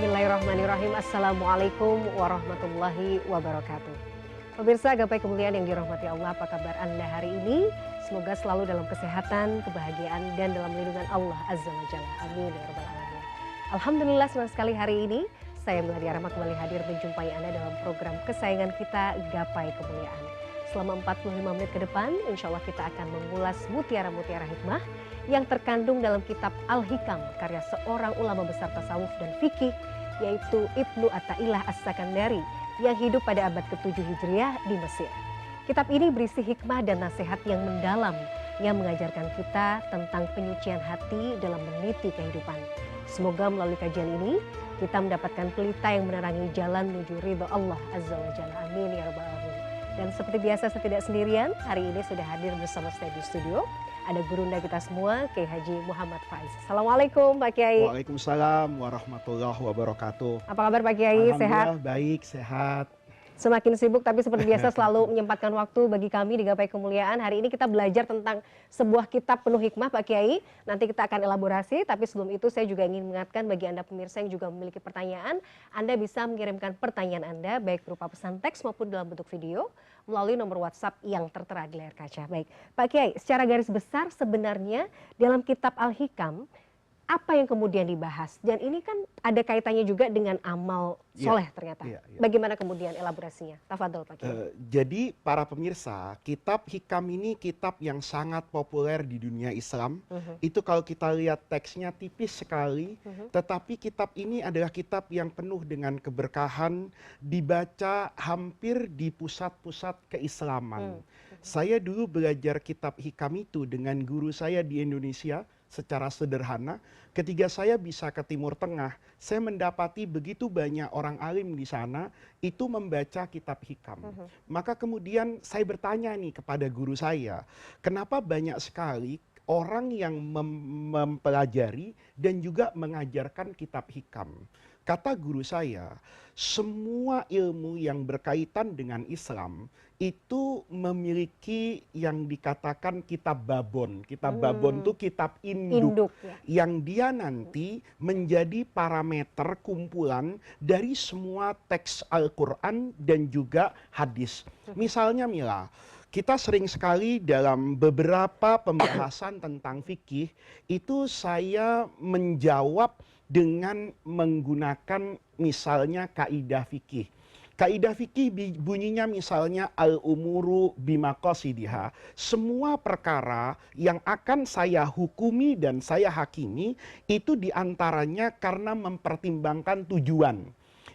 Bismillahirrahmanirrahim. Assalamualaikum warahmatullahi wabarakatuh. Pemirsa gapai kemuliaan yang dirahmati Allah, apa kabar Anda hari ini? Semoga selalu dalam kesehatan, kebahagiaan, dan dalam lindungan Allah Azza wa Jalla. Amin ya rabbal alamin. Alhamdulillah, senang sekali hari ini saya Meladia Rahma kembali hadir menjumpai Anda dalam program kesayangan kita, Gapai Kemuliaan. Selama 45 menit ke depan, insya Allah kita akan mengulas mutiara-mutiara hikmah yang terkandung dalam kitab Al-Hikam, karya seorang ulama besar tasawuf dan fikih, yaitu Ibnu Athaillah As-Sakandari, yang hidup pada abad ke-7 Hijriah di Mesir. Kitab ini berisi hikmah dan nasihat yang mendalam, yang mengajarkan kita tentang penyucian hati dalam meniti kehidupan. Semoga melalui kajian ini, kita mendapatkan pelita yang menerangi jalan menuju ridho Allah Azza wa Jalla. Amin ya rabbal alamin. Dan seperti biasa saya tidak sendirian, hari ini sudah hadir bersama saya di studio. Ada gurunda kita semua, Kiai Haji Muhammad Faiz. Assalamualaikum Pak Kiai. Waalaikumsalam warahmatullahi wabarakatuh. Apa kabar Pak Kiai? Sehat? Alhamdulillah baik, sehat. Semakin sibuk tapi seperti biasa selalu menyempatkan waktu bagi kami di Gapai Kemuliaan. Hari ini kita belajar tentang sebuah kitab penuh hikmah Pak Kiai. Nanti kita akan elaborasi, tapi sebelum itu saya juga ingin mengingatkan bagi Anda pemirsa yang juga memiliki pertanyaan, Anda bisa mengirimkan pertanyaan Anda baik berupa pesan teks maupun dalam bentuk video melalui nomor WhatsApp yang tertera di layar kaca. Baik, Pak Kiai, secara garis besar sebenarnya dalam kitab Al-Hikam apa yang kemudian dibahas? Dan ini kan ada kaitannya juga dengan amal soleh ternyata. Bagaimana kemudian elaborasinya? Tafadhol Pak Kiai. Jadi para pemirsa, kitab Hikam ini kitab yang sangat populer di dunia Islam. Itu kalau kita lihat teksnya tipis sekali, tetapi kitab ini adalah kitab yang penuh dengan keberkahan, dibaca hampir di pusat-pusat keislaman. Saya dulu belajar kitab Hikam itu dengan guru saya di Indonesia secara sederhana. Ketika saya bisa ke Timur Tengah, saya mendapati begitu banyak orang alim di sana itu membaca kitab Hikam. Maka kemudian saya bertanya nih kepada guru saya, kenapa banyak sekali orang yang mempelajari dan juga mengajarkan kitab Hikam? Kata guru saya, semua ilmu yang berkaitan dengan Islam itu memiliki yang dikatakan kitab babon. Kitab babon itu kitab induk yang dia nanti menjadi parameter kumpulan dari semua teks Al-Quran dan juga hadis. Misalnya Mila, kita sering sekali dalam beberapa pembahasan tentang fikih itu saya menjawab dengan menggunakan misalnya kaidah fikih. Kaidah fikih bunyinya misalnya al-umuru bimaqasidiha. Semua perkara yang akan saya hukumi dan saya hakimi itu diantaranya karena mempertimbangkan tujuan.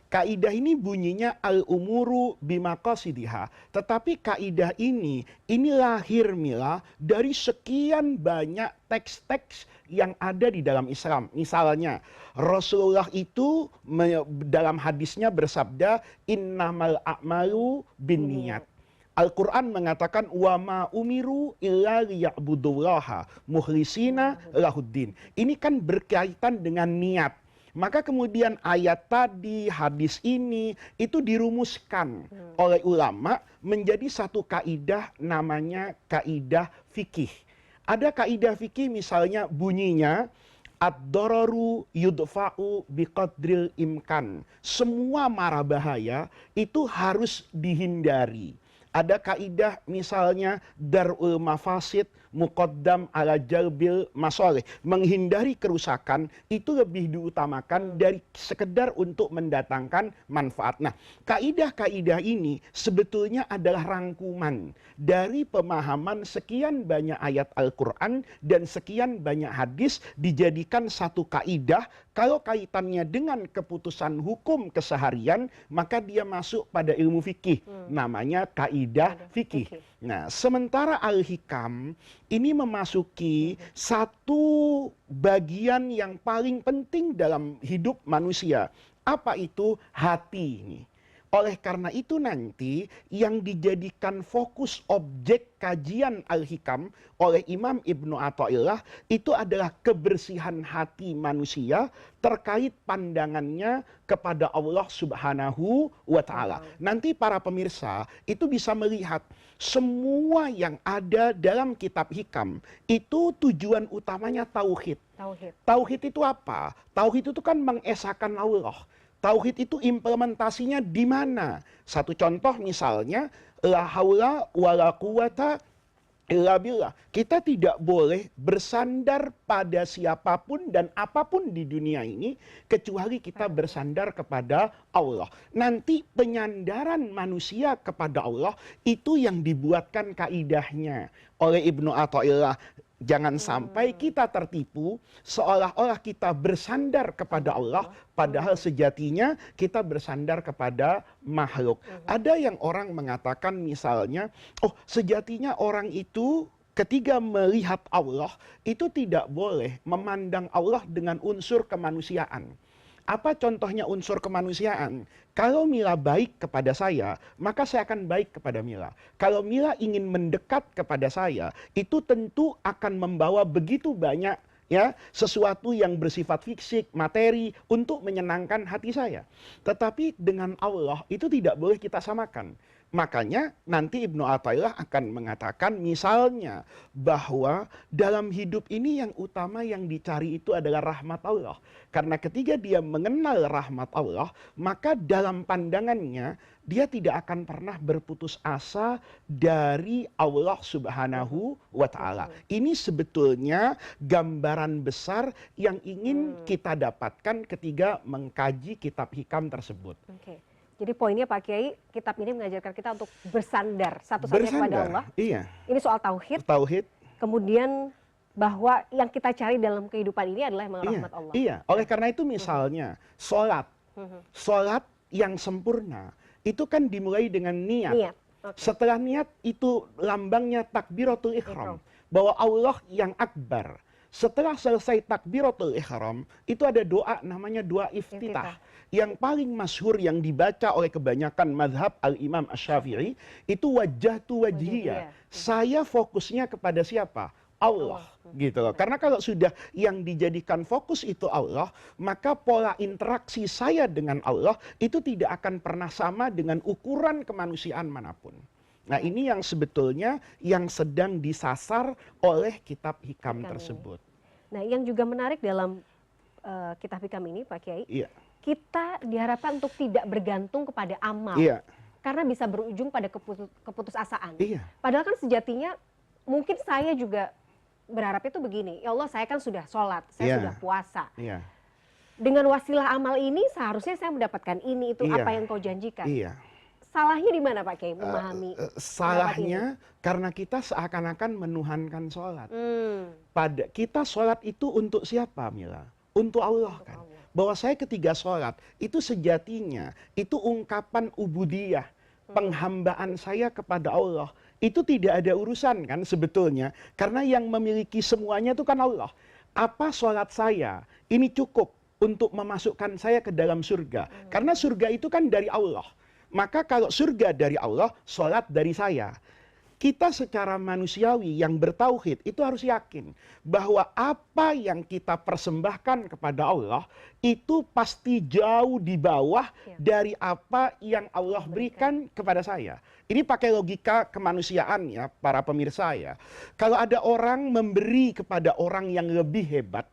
Kaidah ini bunyinya al-umuru bimaqasidiha. Tetapi kaidah ini lahir Mila dari sekian banyak teks-teks yang ada di dalam Islam. Misalnya Rasulullah itu dalam hadisnya bersabda innamal a'malu binniyat. Al-Quran mengatakan wa ma umiru illa liya'budullaha mukhlisina lahuddin. Ini kan berkaitan dengan niat. Maka kemudian ayat tadi, hadis ini itu dirumuskan oleh ulama menjadi satu kaidah namanya kaidah fikih. Ada kaidah fikih misalnya bunyinya ad-dararu yudfa'u biqadril imkan. Semua mara bahaya itu harus dihindari. Ada kaidah misalnya darul mafasid muqaddam ala jalbil masoleh. Menghindari kerusakan itu lebih diutamakan dari sekedar untuk mendatangkan manfaat. Nah, kaidah-kaidah ini sebetulnya adalah rangkuman dari pemahaman sekian banyak ayat Al-Quran dan sekian banyak hadis dijadikan satu kaidah. Kalau kaitannya dengan keputusan hukum keseharian, maka dia masuk pada ilmu fikih. Namanya kaidah fikih. Nah, sementara Al-Hikam ini memasuki satu bagian yang paling penting dalam hidup manusia. Apa itu? Hati ini. Oleh karena itu nanti yang dijadikan fokus objek kajian Al-Hikam oleh Imam Ibnu Athaillah itu adalah kebersihan hati manusia terkait pandangannya kepada Allah Subhanahu wa taala. Nanti para pemirsa itu bisa melihat semua yang ada dalam kitab Hikam itu tujuan utamanya tauhid. Tauhid. Tauhid itu apa? Tauhid itu kan mengesahkan Allah. Tauhid itu implementasinya di mana? Satu contoh misalnya, la haula wala quwata illa billah. Kita tidak boleh bersandar pada siapapun dan apapun di dunia ini kecuali kita bersandar kepada Allah. Nanti penyandaran manusia kepada Allah itu yang dibuatkan kaidahnya oleh Ibnu Athaillah. Jangan sampai kita tertipu seolah-olah kita bersandar kepada Allah, padahal sejatinya kita bersandar kepada makhluk. Ada yang orang mengatakan misalnya, oh sejatinya orang itu ketika melihat Allah itu tidak boleh memandang Allah dengan unsur kemanusiaan. Apa contohnya unsur kemanusiaan? Kalau Mila baik kepada saya, maka saya akan baik kepada Mila. Kalau Mila ingin mendekat kepada saya, itu tentu akan membawa begitu banyak ya sesuatu yang bersifat fisik, materi untuk menyenangkan hati saya. Tetapi dengan Allah itu tidak boleh kita samakan. Makanya nanti Ibnu Athaillah akan mengatakan misalnya bahwa dalam hidup ini yang utama yang dicari itu adalah rahmat Allah. Karena ketika dia mengenal rahmat Allah, maka dalam pandangannya dia tidak akan pernah berputus asa dari Allah Subhanahu wa taala. Ini sebetulnya gambaran besar yang ingin kita dapatkan ketika mengkaji kitab Hikam tersebut. Oke. Jadi poinnya Pak Kiai, kitab ini mengajarkan kita untuk bersandar satu-satunya kepada Allah. Iya. Ini soal tauhid. Tauhid. Kemudian bahwa yang kita cari dalam kehidupan ini adalah memang rahmat Allah. Iya. Oleh karena itu misalnya sholat, sholat yang sempurna itu kan dimulai dengan niat. Niat. Okay. Setelah niat itu lambangnya takbiratul ihram, bahwa Allah yang akbar. Setelah selesai takbiratul ihram, itu ada doa namanya doa iftitah. Yang paling masyhur yang dibaca oleh kebanyakan mazhab al-Imam Asy-Syafi'i itu wajjahtu wajhiya. Saya fokusnya kepada siapa? Allah. Gitu loh. Karena kalau sudah yang dijadikan fokus itu Allah, maka pola interaksi saya dengan Allah itu tidak akan pernah sama dengan ukuran kemanusiaan manapun. Nah ini yang sebetulnya yang sedang disasar oleh kitab Hikam tersebut. Nah yang juga menarik dalam kitab Hikam ini Pak Kiai, kita diharapkan untuk tidak bergantung kepada amal. Karena bisa berujung pada keputusasaan. Padahal kan sejatinya mungkin saya juga berharap itu begini, ya Allah saya kan sudah sholat, saya sudah puasa. Dengan wasilah amal ini seharusnya saya mendapatkan ini, itu apa yang kau janjikan. Salahnya di mana Pak Kiai memahami? Salahnya karena kita seakan-akan menuhankan sholat. Pada kita sholat itu untuk siapa Mila? Untuk Allah kan. Bahwa saya ketika sholat itu sejatinya itu ungkapan ubudiyah, penghambaan saya kepada Allah. Itu tidak ada urusan kan sebetulnya. Karena yang memiliki semuanya itu kan Allah. Apa sholat saya ini cukup untuk memasukkan saya ke dalam surga. Karena surga itu kan dari Allah. Maka kalau surga dari Allah, sholat dari saya. Kita secara manusiawi yang bertauhid itu harus yakin bahwa apa yang kita persembahkan kepada Allah itu pasti jauh di bawah dari apa yang Allah berikan kepada saya. Ini pakai logika kemanusiaan ya para pemirsa ya. Kalau ada orang memberi kepada orang yang lebih hebat,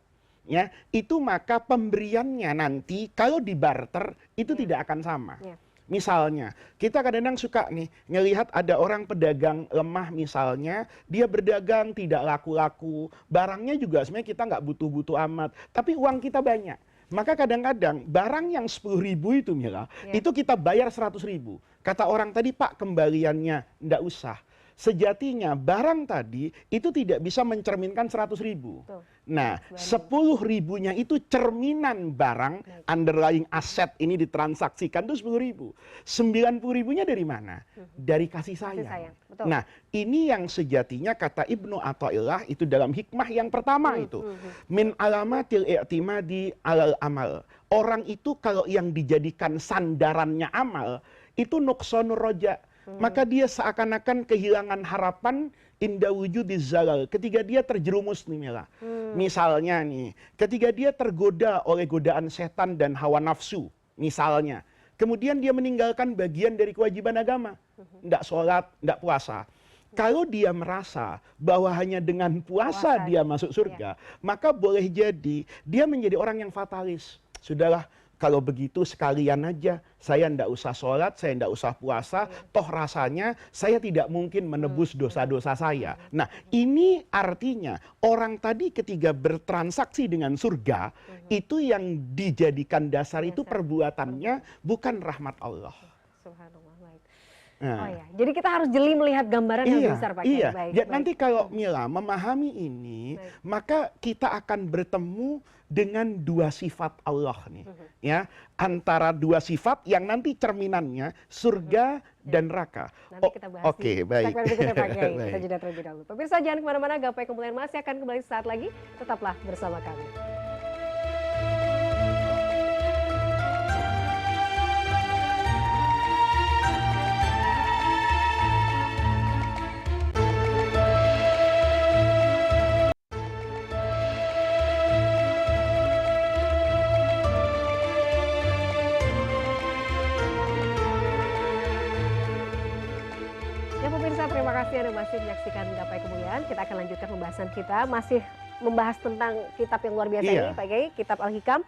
ya itu maka pemberiannya nanti kalau dibarter itu tidak akan sama. Misalnya, kita kadang-kadang suka nih ngelihat ada orang pedagang lemah misalnya, dia berdagang tidak laku-laku, barangnya juga sebenarnya kita nggak butuh-butuh amat, tapi uang kita banyak. Maka kadang-kadang barang yang 10.000 itu Mila, itu kita bayar 100.000. Kata orang tadi, Pak kembaliannya nggak usah. Sejatinya barang tadi itu tidak bisa mencerminkan 100.000. Nah 10.000-nya itu cerminan barang, underlying aset ini ditransaksikan itu 10.000. 90.000-nya dari mana? Dari kasih sayang. Nah ini yang sejatinya kata Ibnu Athaillah itu dalam hikmah yang pertama itu. Min alamatil i'timadi alal amal. Orang itu kalau yang dijadikan sandarannya amal, itu nuqsanur roja. Maka dia seakan-akan kehilangan harapan inda wujudiz zalal, ketika dia terjerumus nih Mila. Misalnya nih, ketika dia tergoda oleh godaan setan dan hawa nafsu, misalnya, kemudian dia meninggalkan bagian dari kewajiban agama, tidak sholat, tidak puasa. Kalau dia merasa bahwa hanya dengan puasa dia masuk surga, maka boleh jadi dia menjadi orang yang fatalis. Sudahlah, kalau begitu sekalian aja, saya tidak usah sholat, saya tidak usah puasa, toh rasanya saya tidak mungkin menebus dosa-dosa saya. Nah, ini artinya orang tadi ketika bertransaksi dengan surga, itu yang dijadikan dasar itu perbuatannya, bukan rahmat Allah. Subhanallah, baik. Nah, Oh ya, jadi kita harus jeli melihat gambaran yang besar Pak Kiai. Iya. Baik, Ya, baik. nanti kalau Mila memahami ini, maka kita akan bertemu dengan dua sifat Allah nih, ya, antara dua sifat yang nanti cerminannya surga dan neraka. Nanti kita bahas Oke, di baik. segmen berikutnya Pak Kiai. Kita Baik. jeda terlebih dahulu. Pemirsa jangan kemana-mana, Gapai Kemuliaan masih akan kembali saat lagi. Tetaplah bersama kami. Ya pemirsa, terima kasih Anda masih menyaksikan Gapai Kemuliaan. Kita akan lanjutkan pembahasan kita. Masih membahas tentang kitab yang luar biasa ini Pak Kiai, kitab Al-Hikam.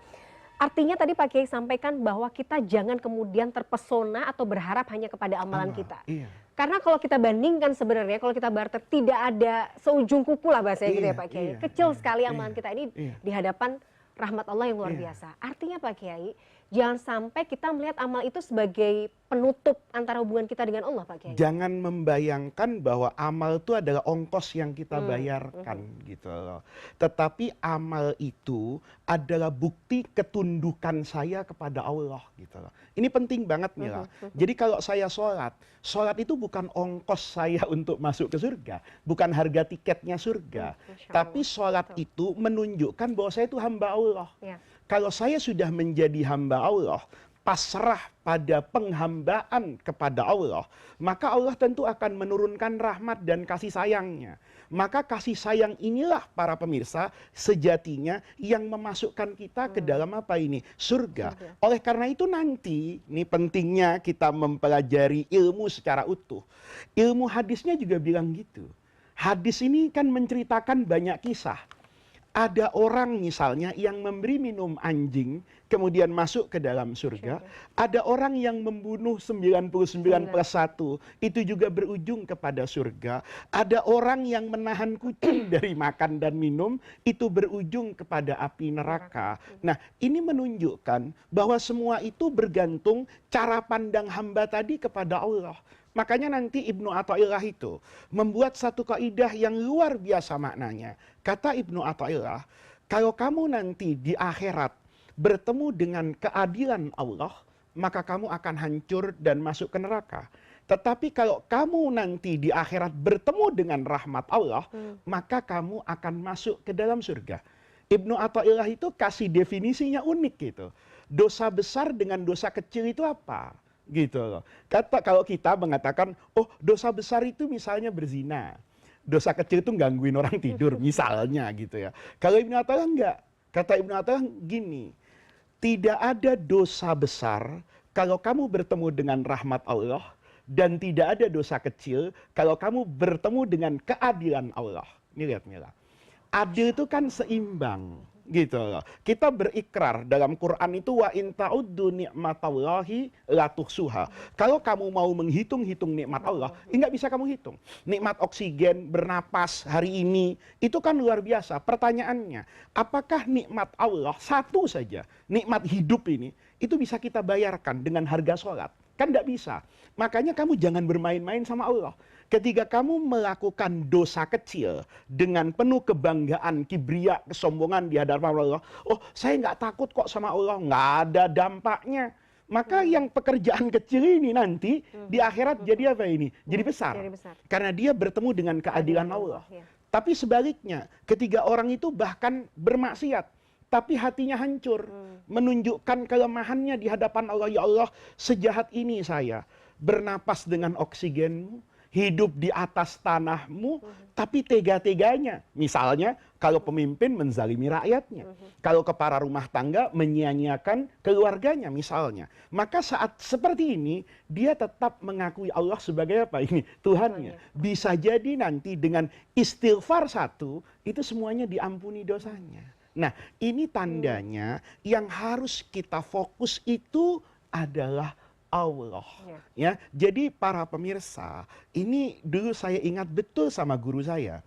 Artinya tadi Pak Kiai sampaikan bahwa kita jangan kemudian terpesona atau berharap hanya kepada amalan kita. Iya. Karena kalau kita bandingkan sebenarnya, kalau kita barter tidak ada seujung kuku lah bahasanya gitu ya Pak Kiai. Kecil sekali amalan kita ini di hadapan rahmat Allah yang luar biasa. Artinya Pak Kiai, jangan sampai kita melihat amal itu sebagai penutup antara hubungan kita dengan Allah Pak Kiai. Jangan membayangkan bahwa amal itu adalah ongkos yang kita bayarkan gitu loh. Tetapi amal itu adalah bukti ketundukan saya kepada Allah gitu loh. Ini penting banget Mila. Jadi kalau saya sholat, sholat itu bukan ongkos saya untuk masuk ke surga, bukan harga tiketnya surga. Tapi sholat itu menunjukkan bahwa saya itu hamba Allah. Ya. Kalau saya sudah menjadi hamba Allah, pasrah pada penghambaan kepada Allah, maka Allah tentu akan menurunkan rahmat dan kasih sayangnya. Maka kasih sayang inilah para pemirsa sejatinya yang memasukkan kita ke dalam apa ini? Surga. Oleh karena itu nanti, ini pentingnya kita mempelajari ilmu secara utuh. Ilmu hadisnya juga bilang gitu. Hadis ini kan menceritakan banyak kisah. Ada orang misalnya yang memberi minum anjing, kemudian masuk ke dalam surga. Ada orang yang membunuh 99 plus 1, itu juga berujung kepada surga. Ada orang yang menahan kucing dari makan dan minum, itu berujung kepada api neraka. Nah, ini menunjukkan bahwa semua itu bergantung cara pandang hamba tadi kepada Allah. Makanya nanti Ibnu Athaillah itu membuat satu kaidah yang luar biasa maknanya. Kata Ibnu Athaillah, kalau kamu nanti di akhirat bertemu dengan keadilan Allah, maka kamu akan hancur dan masuk ke neraka. Tetapi kalau kamu nanti di akhirat bertemu dengan rahmat Allah, maka kamu akan masuk ke dalam surga. Ibnu Athaillah itu kasih definisinya unik gitu. Dosa besar dengan dosa kecil itu apa? Gitu loh. Kata kalau kita mengatakan, oh dosa besar itu misalnya berzina, dosa kecil itu gangguin orang tidur misalnya gitu ya. Kalau Ibnu Athaillah enggak. Kata Ibnu Athaillah gini, tidak ada dosa besar kalau kamu bertemu dengan rahmat Allah, dan tidak ada dosa kecil kalau kamu bertemu dengan keadilan Allah. Ini lihat Mila. Adil itu kan seimbang. Gitu loh. Kita berikrar dalam Quran itu wa in ta'uddu ni'matallahi la tuhsuha. Kalau kamu mau menghitung-hitung nikmat Allah, enggak bisa kamu hitung. Nikmat oksigen, bernapas hari ini, itu kan luar biasa. Pertanyaannya, apakah nikmat Allah satu saja, nikmat hidup ini, itu bisa kita bayarkan dengan harga sholat? Kan enggak bisa. Makanya kamu jangan bermain-main sama Allah. Ketika kamu melakukan dosa kecil dengan penuh kebanggaan, kibria, kesombongan di hadapan Allah, oh saya nggak takut kok sama Allah, nggak ada dampaknya. Maka yang pekerjaan kecil ini nanti di akhirat jadi apa ini? Jadi besar. Karena dia bertemu dengan keadilan Allah. Tapi sebaliknya, ketika orang itu bahkan bermaksiat, tapi hatinya hancur, menunjukkan kelemahannya di hadapan Allah. Ya Allah, sejahat ini saya, bernapas dengan oksigenmu, hidup di atas tanahmu, tapi tega-teganya. Misalnya, kalau pemimpin menzalimi rakyatnya, kalau kepala rumah tangga menyia-nyiakan keluarganya misalnya. Maka saat seperti ini, dia tetap mengakui Allah sebagai apa ini? Tuhannya. Bisa jadi nanti dengan istighfar satu, itu semuanya diampuni dosanya. Nah, ini tandanya yang harus kita fokus itu adalah Allah. Ya, jadi para pemirsa, ini dulu saya ingat betul sama guru saya.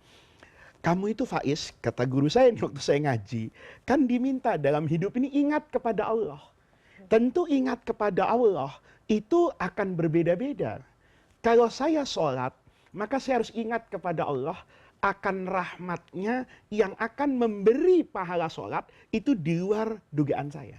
Kamu itu Faiz, kata guru saya waktu saya ngaji, kan diminta dalam hidup ini ingat kepada Allah. Tentu ingat kepada Allah itu akan berbeda-beda. Kalau saya sholat, maka saya harus ingat kepada Allah akan rahmatnya yang akan memberi pahala sholat itu di luar dugaan saya.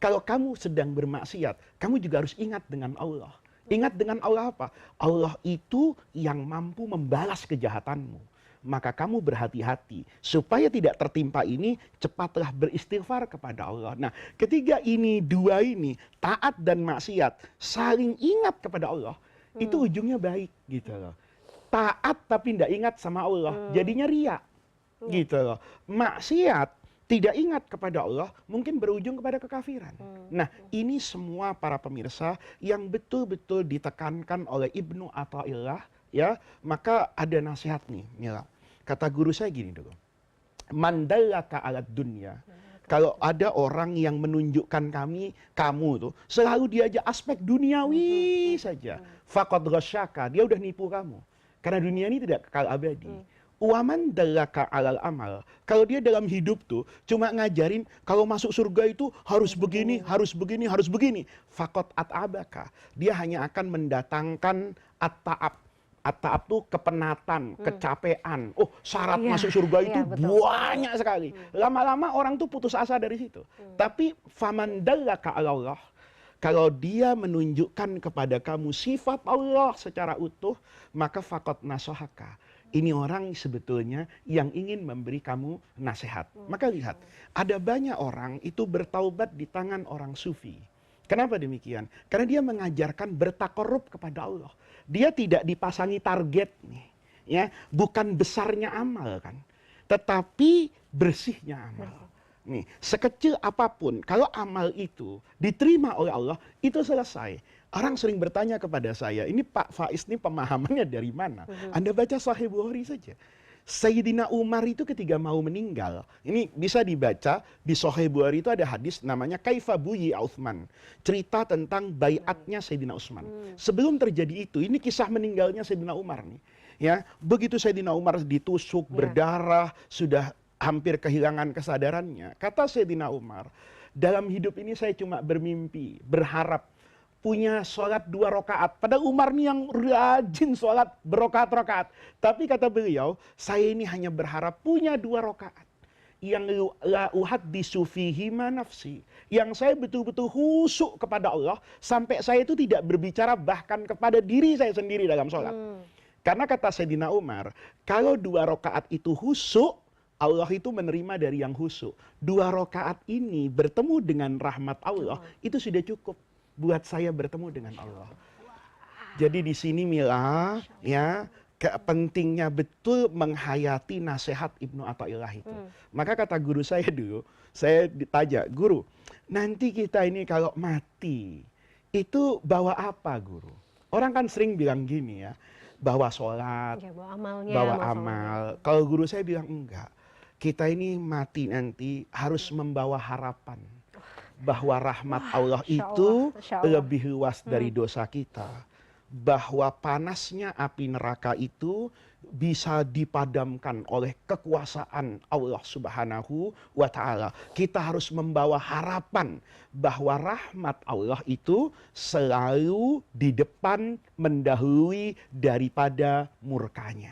Kalau kamu sedang bermaksiat, kamu juga harus ingat dengan Allah. Ingat dengan Allah apa? Allah itu yang mampu membalas kejahatanmu. Maka kamu berhati-hati. Supaya tidak tertimpa ini, cepatlah beristighfar kepada Allah. Nah, ketiga ini, dua ini, taat dan maksiat, saling ingat kepada Allah. Itu ujungnya baik gitu loh. Taat tapi tidak ingat sama Allah, jadinya riya. Gitu loh. Maksiat, tidak ingat kepada Allah, mungkin berujung kepada kekafiran. Nah, ini semua para pemirsa yang betul-betul ditekankan oleh Ibnu Athaillah, ya. Maka ada nasihat nih, Mila. Kata guru saya gini dulu. Mandallaka alat dunya. Kalau ada orang yang menunjukkan kamu tuh selalu diajak aspek duniawi saja. Faqad ghasyaka, dia udah nipu kamu. Karena dunia ini tidak kekal abadi. Waman dallaka alal amal. Kalau dia dalam hidup tuh cuma ngajarin kalau masuk surga itu harus begini, harus begini, harus begini. Fakot at'abaka. Dia hanya akan mendatangkan at-ta'ab. At-ta'ab tuh kepenatan, kecapean. Oh, syarat masuk surga itu banyak sekali. Lama-lama orang tuh putus asa dari situ. Tapi faman dallaka alallah. Kalau dia menunjukkan kepada kamu sifat Allah secara utuh, maka fakot nasohaka. Ini orang sebetulnya yang ingin memberi kamu nasihat. Maka lihat, ada banyak orang itu bertaubat di tangan orang sufi. Kenapa demikian? Karena dia mengajarkan bertakorup kepada Allah. Dia tidak dipasangi target nih, ya, bukan besarnya amal kan, tetapi bersihnya amal. Nih, sekecil apapun, kalau amal itu diterima oleh Allah, itu selesai. Orang sering bertanya kepada saya, ini Pak Faiz ini pemahamannya dari mana? Anda baca Sahih Bukhari saja. Sayyidina Umar itu ketika mau meninggal, ini bisa dibaca di Sahih Bukhari itu ada hadis namanya Kaifa Buyi Utsman. Cerita tentang baiatnya Sayyidina Utsman. Sebelum terjadi itu, ini kisah meninggalnya Sayyidina Umar nih. Ya, begitu Sayyidina Umar ditusuk, berdarah, sudah hampir kehilangan kesadarannya. Kata Sayyidina Umar, dalam hidup ini saya cuma bermimpi, berharap punya sholat 2 rakaat. Padahal Umar ini yang rajin sholat berokaat-rokaat. Tapi kata beliau, saya ini hanya berharap punya 2 rakaat. Yang la uhaddisu fihi ma nafsi. Yang saya betul-betul khusyuk kepada Allah. Sampai saya itu tidak berbicara bahkan kepada diri saya sendiri dalam sholat. Karena kata Sayyidina Umar, kalau 2 rakaat itu khusyuk, Allah itu menerima dari yang khusyuk. 2 rakaat ini bertemu dengan rahmat Allah, itu sudah cukup buat saya bertemu dengan Allah. Jadi di sini Mila, ya, pentingnya betul menghayati nasihat Ibnu Athaillah itu. Maka kata guru saya dulu, saya ditanya, guru, nanti kita ini kalau mati, itu bawa apa guru? Orang kan sering bilang gini ya, bawa sholat, ya, bawa amalnya, bawa amal. Kalau guru saya bilang enggak. Kita ini mati nanti harus membawa harapan. Bahwa rahmat Allah itu lebih luas dari dosa kita. Bahwa panasnya api neraka itu bisa dipadamkan oleh kekuasaan Allah Subhanahu wa ta'ala. Kita harus membawa harapan bahwa rahmat Allah itu selalu di depan mendahului daripada murkanya.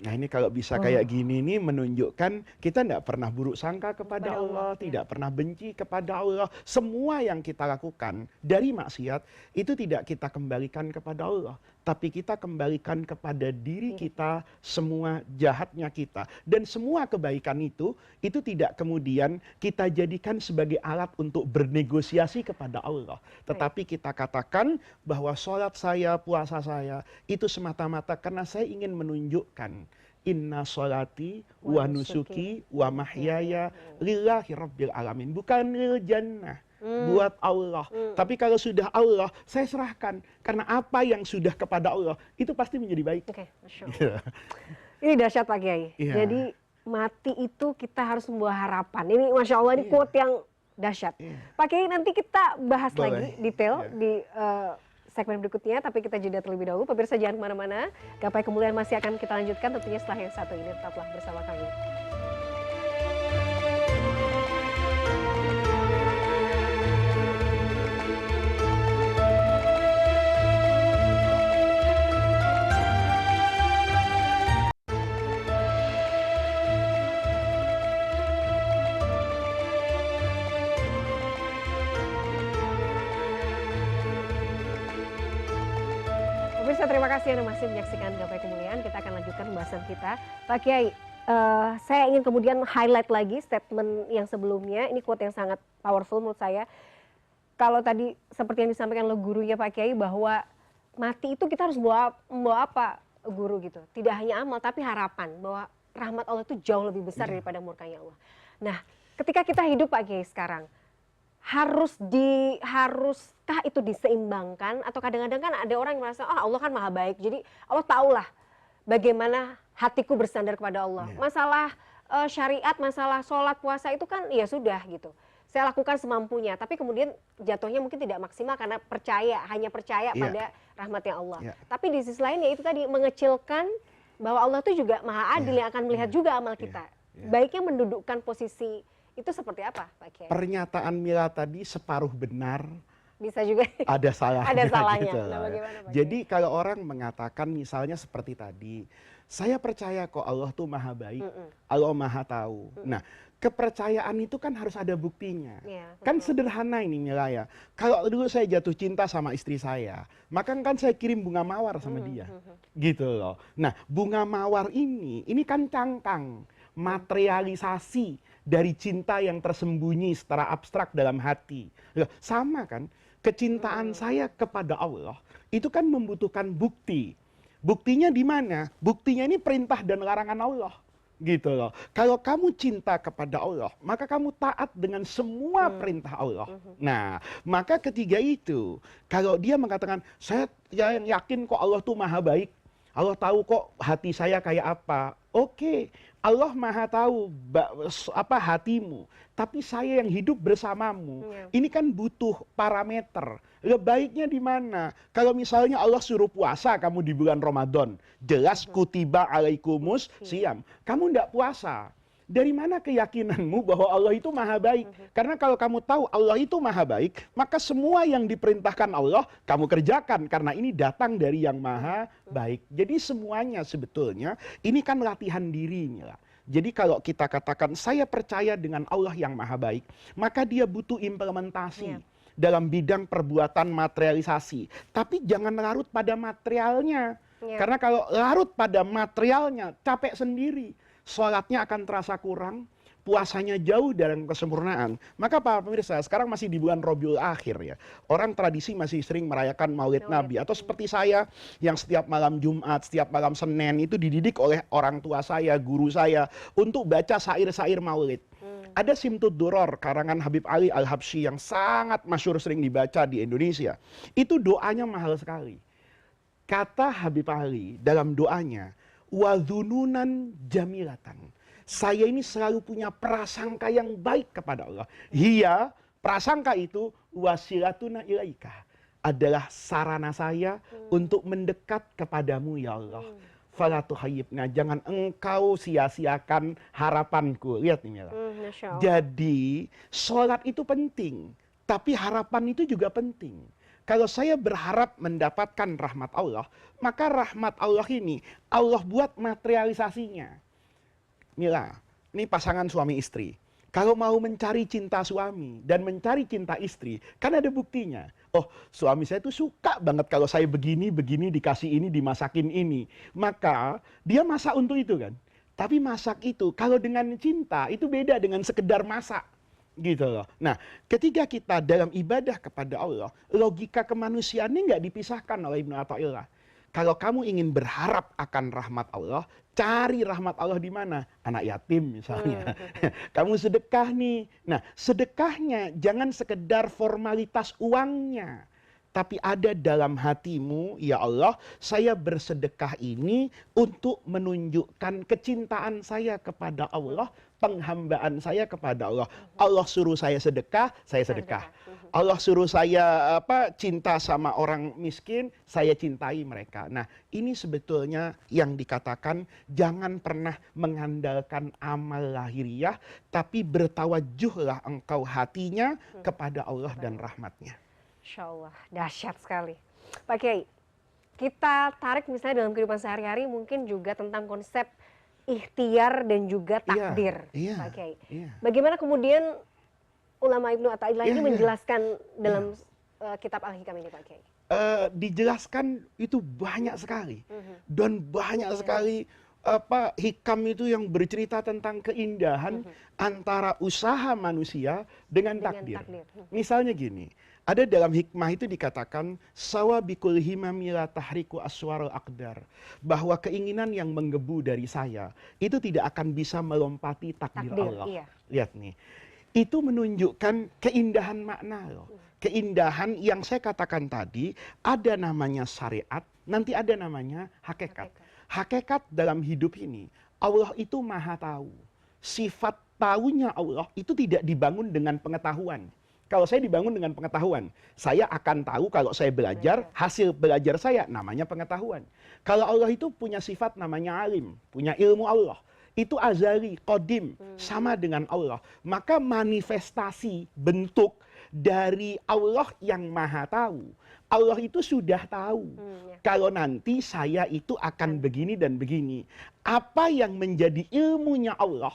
Nah ini kalau bisa kayak gini nih menunjukkan kita tidak pernah buruk sangka kepada Allah, tidak pernah benci kepada Allah. Semua yang kita lakukan dari maksiat itu tidak kita kembalikan kepada Allah, tapi kita kembalikan kepada diri kita semua jahatnya kita. Dan semua kebaikan itu tidak kemudian kita jadikan sebagai alat untuk bernegosiasi kepada Allah. Tetapi kita katakan bahwa sholat saya, puasa saya, itu semata-mata karena saya ingin menunjukkan inna sholati wa nusuki wa mahyaya lillahi rabbil alamin. Bukan lil jannah, buat Allah. Tapi kalau sudah Allah, saya serahkan. Karena apa yang sudah kepada Allah, itu pasti menjadi baik. Oke, Masya Allah. Ini dahsyat Pak Kiai. Iya. Jadi mati itu kita harus membawa harapan. Ini Masya Allah, ini quote yang dahsyat. Pak Kiai, nanti kita bahas lagi detail di segmen berikutnya. Tapi kita jeda terlebih dahulu. Pemirsa jangan kemana-mana. Gapai Kemuliaan masih akan kita lanjutkan tentunya setelah yang satu ini. Tetaplah bersama kami. Pemirsa, terima kasih Anda masih menyaksikan Gapai Kemuliaan. Kita akan lanjutkan pembahasan kita. Pak Kiai, saya ingin kemudian highlight lagi statement yang sebelumnya. Ini quote yang sangat powerful menurut saya. Kalau tadi seperti yang disampaikan oleh gurunya Pak Kiai bahwa mati itu kita harus membawa apa guru gitu. Tidak hanya amal tapi harapan bahwa rahmat Allah itu jauh lebih besar daripada murkanya Allah. Nah, ketika kita hidup Pak Kiai sekarang, haruskah itu diseimbangkan atau kadang-kadang kan ada orang yang merasa Allah kan maha baik, jadi Allah tahulah bagaimana hatiku bersandar kepada Allah. Masalah syariat, masalah sholat, puasa itu kan ya sudah gitu, saya lakukan semampunya, tapi kemudian jatuhnya mungkin tidak maksimal karena hanya percaya pada rahmatnya Allah. Tapi di sisi lain ya itu tadi mengecilkan bahwa Allah itu juga maha adil yang akan melihat juga amal kita. Baiknya mendudukkan posisi itu seperti apa Pak Kiai? Pernyataan Mila tadi separuh benar, bisa juga ada salahnya. Ada salahnya. Gitu. Nah, bagaimana, Pak Jadi kalau orang mengatakan misalnya seperti tadi, saya percaya kok Allah tuh maha baik, Allah maha tahu. Nah, kepercayaan itu kan harus ada buktinya. Kan sederhana ini Mila ya. Kalau dulu saya jatuh cinta sama istri saya, maka kan saya kirim bunga mawar sama dia. Gitu loh. Nah, bunga mawar ini kan cangkang, materialisasi dari cinta yang tersembunyi secara abstrak dalam hati. Loh, sama kan, kecintaan saya kepada Allah itu kan membutuhkan bukti. Buktinya di mana? Buktinya ini perintah dan larangan Allah. Gitu loh. Kalau kamu cinta kepada Allah, maka kamu taat dengan semua perintah Allah. Nah, maka ketiga itu, kalau dia mengatakan, saya yakin kok Allah tuh maha baik, Allah tahu kok hati saya kayak apa. Oke, Allah maha tahu apa hatimu. Tapi saya yang hidup bersamamu. Ini kan butuh parameter. Baiknya di mana? Kalau misalnya Allah suruh puasa kamu di bulan Ramadan, jelas kutiba alaikumus siyam. Kamu tidak puasa. Dari mana keyakinanmu bahwa Allah itu maha baik? Karena kalau kamu tahu Allah itu maha baik, maka semua yang diperintahkan Allah kamu kerjakan. Karena ini datang dari yang maha baik. Jadi semuanya sebetulnya ini kan latihan dirinya. Jadi kalau kita katakan saya percaya dengan Allah yang maha baik, maka dia butuh implementasi dalam bidang perbuatan materialisasi. Tapi jangan larut pada materialnya. Karena kalau larut pada materialnya capek sendiri. Sholatnya akan terasa kurang, puasanya jauh dalam kesempurnaan. Maka para pemirsa, sekarang masih di bulan Rabiul Akhir ya. Orang tradisi masih sering merayakan Maulid Nabi. Atau seperti saya yang setiap malam Jumat, setiap malam Senin itu dididik oleh orang tua saya, guru saya untuk baca syair-syair Maulid. Ada Simtud Duror karangan Habib Ali Al-Habsyi yang sangat masyhur sering dibaca di Indonesia. Itu doanya mahal sekali. Kata Habib Ali dalam doanya, wadhununan jamilatan. Saya ini selalu punya prasangka yang baik kepada Allah. Hiya, prasangka itu wasilatuna ilaika. Adalah sarana saya untuk mendekat kepadamu ya Allah. Fala tuhayyibna, jangan engkau sia-siakan harapanku. Lihat nih Mila. Jadi sholat itu penting, tapi harapan itu juga penting. Kalau saya berharap mendapatkan rahmat Allah, maka rahmat Allah ini Allah buat materialisasinya. Mila, ini pasangan suami istri. Kalau mau mencari cinta suami dan mencari cinta istri, kan ada buktinya. Oh, suami saya tuh suka banget kalau saya begini, begini, dikasih ini, dimasakin ini. Maka dia masak untuk itu kan. Tapi masak itu, kalau dengan cinta, itu beda dengan sekedar masak. Gitu loh. Nah, ketika kita dalam ibadah kepada Allah, logika kemanusiaannya nggak dipisahkan oleh Ibnu Athaillah. Kalau kamu ingin berharap akan rahmat Allah, cari rahmat Allah di mana? Anak yatim misalnya. Kamu sedekah nih. Nah, sedekahnya jangan sekedar formalitas uangnya. Tapi ada dalam hatimu, ya Allah, saya bersedekah ini untuk menunjukkan kecintaan saya kepada Allah, penghambaan saya kepada Allah. Allah suruh saya sedekah. Allah suruh saya cinta sama orang miskin, saya cintai mereka. Nah, ini sebetulnya yang dikatakan jangan pernah mengandalkan amal lahiriah, tapi bertawajuhlah engkau hatinya kepada Allah dan rahmatnya. Insya Allah, dahsyat sekali. Pak Kiai, kita tarik misalnya dalam kehidupan sehari-hari mungkin juga tentang konsep ikhtiar dan juga takdir, Pak Kiai. Bagaimana kemudian ulama Ibnu Athaillah ini menjelaskan dalam kitab Al-Hikam ini, Pak Kiai? Dijelaskan itu banyak sekali. Dan banyak sekali hikam itu yang bercerita tentang keindahan antara usaha manusia dengan takdir. Misalnya gini, ada dalam hikmah itu dikatakan sawabikul himami la tahriku aswarul aqdar, bahwa keinginan yang menggebu dari saya itu tidak akan bisa melompati takdir Allah. Iya. Lihat nih. Itu menunjukkan keindahan makna loh. Keindahan yang saya katakan tadi, ada namanya syariat, nanti ada namanya hakikat. Hakikat dalam hidup ini, Allah itu maha tahu. Sifat tahunya Allah itu tidak dibangun dengan pengetahuan. Kalau saya dibangun dengan pengetahuan, saya akan tahu kalau saya belajar, hasil belajar saya namanya pengetahuan. Kalau Allah itu punya sifat namanya alim, punya ilmu Allah. Itu azali, qadim, sama dengan Allah. Maka manifestasi bentuk dari Allah yang maha tahu. Allah itu sudah tahu. Kalau nanti saya itu akan begini dan begini. Apa yang menjadi ilmunya Allah,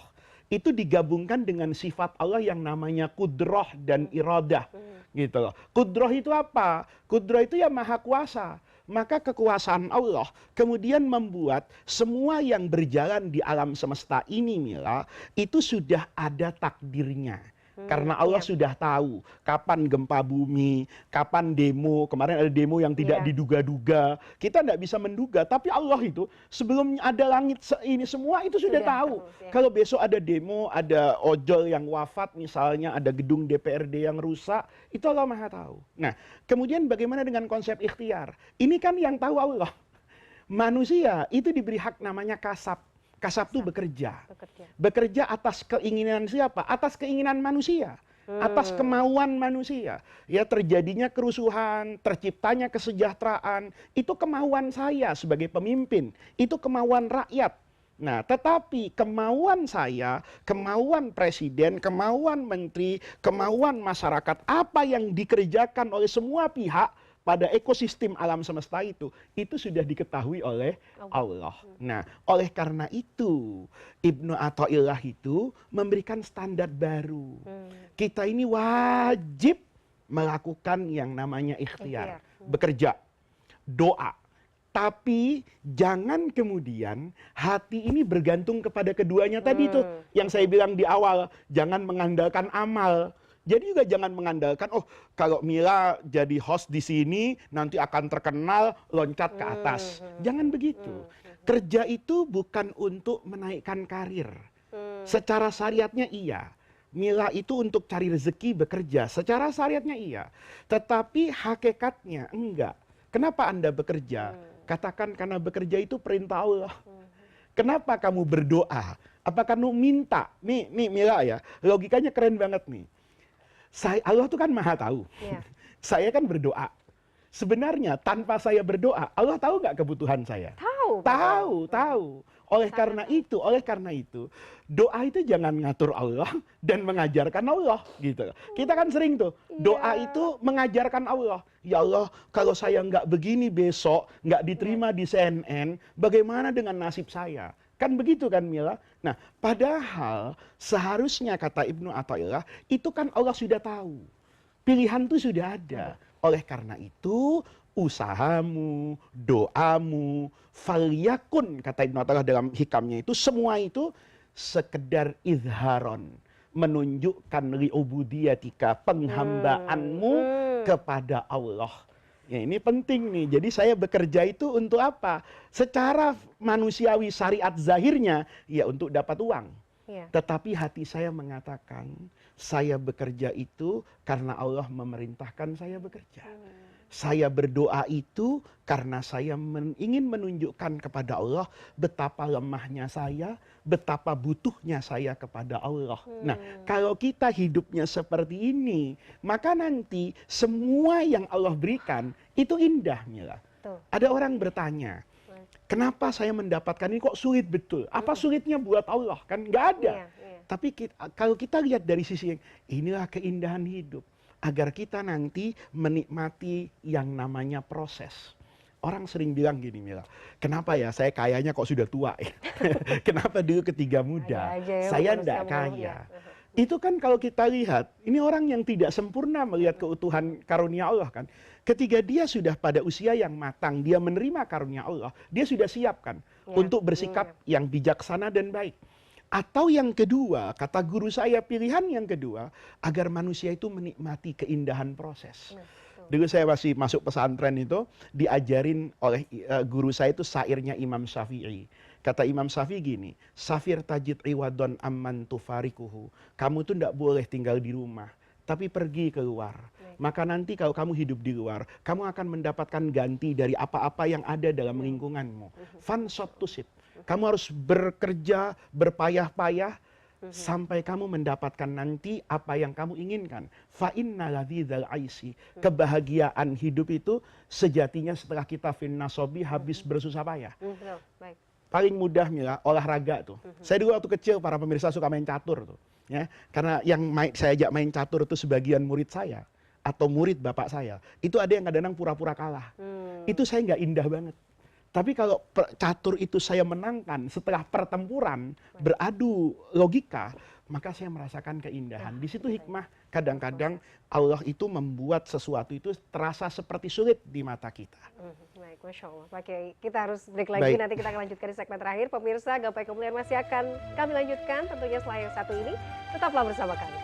itu digabungkan dengan sifat Allah yang namanya kudrah dan iradah. Gitu loh. Kudrah itu apa? Kudrah itu ya maha kuasa. Maka kekuasaan Allah kemudian membuat semua yang berjalan di alam semesta ini, Mila, itu sudah ada takdirnya. Karena Allah sudah tahu kapan gempa bumi, kapan demo. Kemarin ada demo yang tidak diduga-duga. Kita tidak bisa menduga, tapi Allah itu sebelum ada langit ini semua itu sudah tahu. Kalau besok ada demo, ada ojol yang wafat misalnya, ada gedung DPRD yang rusak, itu Allah maha tahu. Nah, kemudian bagaimana dengan konsep ikhtiar? Ini kan yang tahu Allah. Manusia itu diberi hak namanya kasab. Kasab itu bekerja. Bekerja atas keinginan siapa? Atas keinginan manusia. Atas kemauan manusia. Ya, terjadinya kerusuhan, terciptanya kesejahteraan, itu kemauan saya sebagai pemimpin. Itu kemauan rakyat. Nah, tetapi kemauan saya, kemauan presiden, kemauan menteri, kemauan masyarakat, apa yang dikerjakan oleh semua pihak pada ekosistem alam semesta itu sudah diketahui oleh Allah. Nah, oleh karena itu Ibnu Athaillah itu memberikan standar baru. Kita ini wajib melakukan yang namanya ikhtiar, bekerja, doa. Tapi jangan kemudian hati ini bergantung kepada keduanya tadi tuh yang saya bilang di awal, jangan mengandalkan amal. Jadi juga jangan mengandalkan, oh kalau Mila jadi host di sini nanti akan terkenal loncat ke atas. Jangan begitu. Kerja itu bukan untuk menaikkan karir. Secara syariatnya iya. Mila itu untuk cari rezeki bekerja. Secara syariatnya iya. Tetapi hakikatnya enggak. Kenapa Anda bekerja? Katakan karena bekerja itu perintah Allah. Kenapa kamu berdoa? Apa kamu minta? Nih Mila ya, logikanya keren banget nih. Allah tuh kan maha tahu. Saya kan berdoa. Sebenarnya tanpa saya berdoa, Allah tahu nggak kebutuhan saya? Tahu. Oleh karena itu, doa itu jangan ngatur Allah dan mengajarkan Allah gitu. Kita kan sering tuh doa itu mengajarkan Allah. Ya Allah, kalau saya nggak begini besok, nggak diterima di CNN, bagaimana dengan nasib saya? Kan begitu kan Mila? Nah, padahal seharusnya kata Ibnu Athaillah, itu kan Allah sudah tahu. Pilihan itu sudah ada. Oleh karena itu, usahamu, doamu, falyakun, kata Ibnu Athaillah dalam hikamnya itu, semua itu sekedar izharon. Menunjukkan liubudiyatika, penghambaanmu kepada Allah. Ya ini penting nih. Jadi saya bekerja itu untuk apa? Secara manusiawi syariat zahirnya, ya untuk dapat uang. Iya. Tetapi hati saya mengatakan, saya bekerja itu karena Allah memerintahkan saya bekerja. Saya berdoa itu karena saya ingin menunjukkan kepada Allah betapa lemahnya saya, betapa butuhnya saya kepada Allah. Nah, kalau kita hidupnya seperti ini, maka nanti semua yang Allah berikan itu indah, Mila. Tuh. Ada orang bertanya, kenapa saya mendapatkan ini kok sulit betul? Apa sulitnya buat Allah? Kan nggak ada. Iya, iya. Tapi kalau kita lihat dari sisi yang inilah keindahan hidup. Agar kita nanti menikmati yang namanya proses. Orang sering bilang gini Mila, kenapa ya saya kayanya kok sudah tua ya? Kenapa dulu ketika muda? Ada aja ya Saya manusia tidak mengeluhnya. kaya. Itu kan kalau kita lihat, ini orang yang tidak sempurna melihat keutuhan karunia Allah kan. Ketika dia sudah pada usia yang matang, dia menerima karunia Allah, dia sudah siap kan Ya, untuk bersikap yang bijaksana dan baik. Atau yang kedua, kata guru saya, pilihan yang kedua, agar manusia itu menikmati keindahan proses. Dulu saya masih masuk pesantren itu, diajarin oleh guru saya itu syairnya Imam Syafi'i. Kata Imam Syafi'i gini, Safir tajid iwadon amman tufarikuhu. Kamu tuh tidak boleh tinggal di rumah, tapi pergi keluar. Maka nanti kalau kamu hidup di luar, kamu akan mendapatkan ganti dari apa-apa yang ada dalam lingkunganmu. Fansot tusib. Kamu harus bekerja, berpayah-payah, sampai kamu mendapatkan nanti apa yang kamu inginkan. Fa inna ladzal aisi. Kebahagiaan hidup itu sejatinya setelah kita finnasobi habis bersusah payah. Betul, baik. Paling mudah Mila, olahraga tuh. Saya dulu waktu kecil, para pemirsa suka main catur tuh. Ya, karena yang saya ajak main catur itu sebagian murid saya atau murid bapak saya. Itu ada yang kadang-kadang pura-pura kalah. Itu saya nggak indah banget. Tapi kalau catur itu saya menangkan setelah pertempuran, beradu logika, maka saya merasakan keindahan. Di situ hikmah. Kadang-kadang Allah itu membuat sesuatu itu terasa seperti sulit di mata kita. Baik, Masya Allah. Pak Kiai, kita harus break lagi. Baik. Nanti kita akan lanjutkan di segmen terakhir. Pemirsa, Gapai Kemuliaan masih akan kami lanjutkan tentunya setelah yang satu ini. Tetaplah bersama kami.